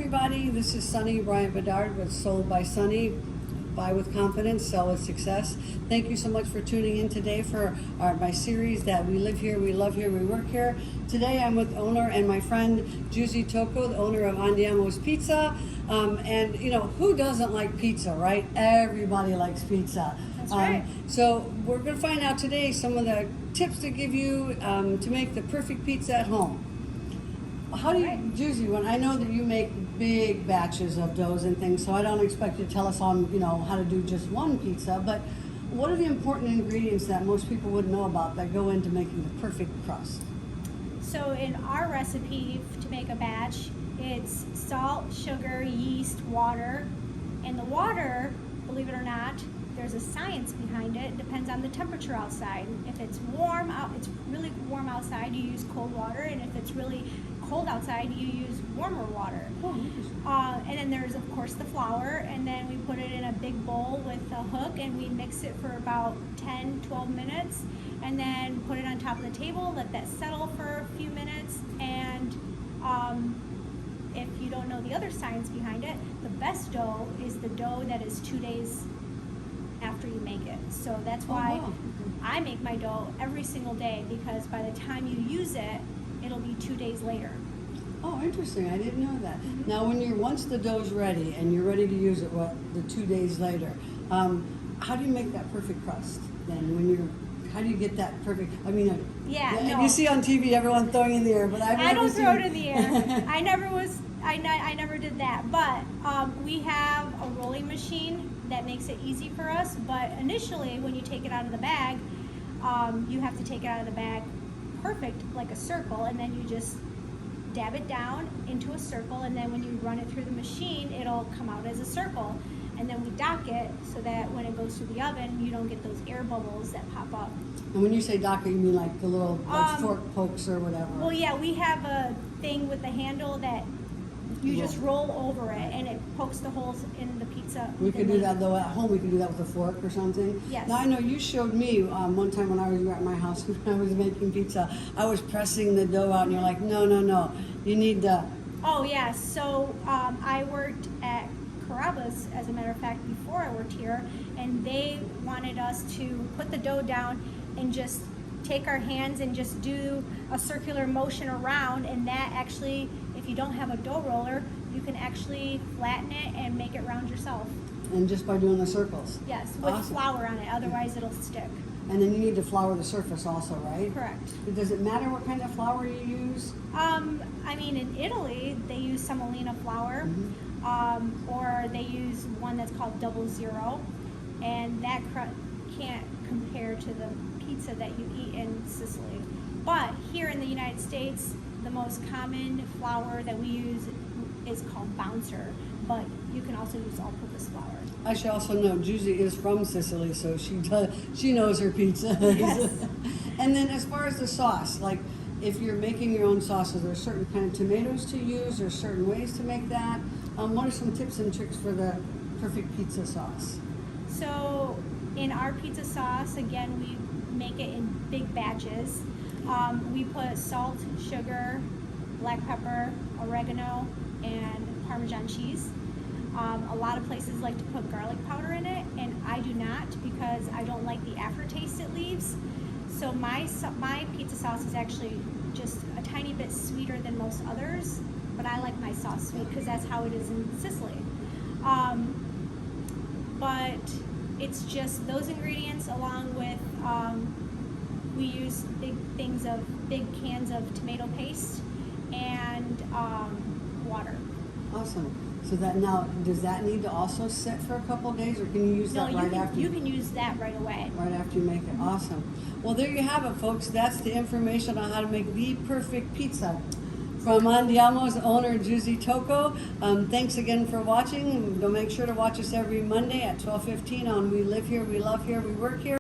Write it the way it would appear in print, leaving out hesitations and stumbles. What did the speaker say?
everybody. This is Sonnie-Buy with Sold by Sonnie. Buy with confidence, sell with success. Thank you so much for tuning in today for my series that we live here, we love here, we work here. Today I'm with owner and my friend Juicy Tocco, the owner of Andiamo's Pizza. And you know, who doesn't like pizza, right? Everybody likes pizza. That's right. So we're going to find out today some of the tips to give you to make the perfect pizza at home. How do you, Juicy, when I know that you make big batches of doughs and things, so I don't expect you to tell us on, you know, how to do just one pizza, but what are the important ingredients that most people wouldn't know about that go into making the perfect crust? So in our recipe to make a batch, it's salt, sugar, yeast, water, and the water, believe it or not, there's a science behind it. It depends on the temperature outside. If it's warm out, it's really warm outside, you use cold water, and if it's really cold outside, you use warmer water. And then there's of course the flour, and then we put it in a big bowl with a hook and we mix it for about 10-12 minutes and then put it on top of the table, let that settle for a few minutes. And if you don't know the other science behind it, the best dough is the dough that is 2 days after you make it. So that's why I make my dough every single day, because by the time you use it, it'll be 2 days later. Oh, interesting. I didn't know that. Now, once the dough's ready and you're ready to use it, the 2 days later, how do you make that perfect crust? Then how do you get that perfect? I mean, no. You see on TV everyone throwing in the air, but I don't throw it in the air. I never did that. But we have a rolling machine that makes it easy for us. But initially, when you take it out of the bag, you have to take it out of the bag perfect, like a circle, and then you just dab it down into a circle, and then when you run it through the machine, it'll come out as a circle. And then we dock it so that when it goes through the oven, you don't get those air bubbles that pop up. And when you say dock it, you mean like the little fork pokes or whatever? Well, yeah, we have a thing with the handle that you just roll over it and it pokes the holes in the pizza. We could do that though at home. We could do that with a fork or something. Yes. Now I know you showed me one time when I was at my house when I was making pizza. I was pressing the dough out, and you're like, no, you need the. Oh yeah. So I worked at Carrabba's, as a matter of fact, before I worked here, and they wanted us to put the dough down and just take our hands and just do a circular motion around, and that actually, if you don't have a dough roller, you can actually flatten it and make it round yourself. And just by doing the circles? Yes, with Awesome. flour on it, otherwise it'll stick. And then you need to flour the surface also, right? Correct. Does it matter what kind of flour you use? I mean, in Italy, they use semolina flour, or they use one that's called 00, and that can't compare to the pizza that you eat in Sicily. But here in the United States, the most common flour that we use is called Bouncer, but you can also use all-purpose flour. I should also know Juicy is from Sicily, so she knows her pizza. Yes. And then as far as the sauce, like if you're making your own sauce, are there certain kind of tomatoes to use or certain ways to make that? What are some tips and tricks for the perfect pizza sauce? So in our pizza sauce, again, we make it in big batches. We put salt, sugar, black pepper, oregano, and Parmesan cheese. A lot of places like to put garlic powder in it, and I do not, because I don't like the aftertaste it leaves. So my pizza sauce is actually just a tiny bit sweeter than most others, but I like my sauce sweet because that's how it is in Sicily. But it's just those ingredients, along with we use big cans of tomato paste and water. Awesome. So that now, does that need to also sit for a couple of days, or can you use that right after? You can use that right away. Right after you make it. Awesome. Well, there you have it, folks. That's the information on how to make the perfect pizza from Andiamo's owner, Juicy Tocco. Thanks again for watching. Make sure to watch us every Monday at 12:15 on We Live Here, We Love Here, We Work Here.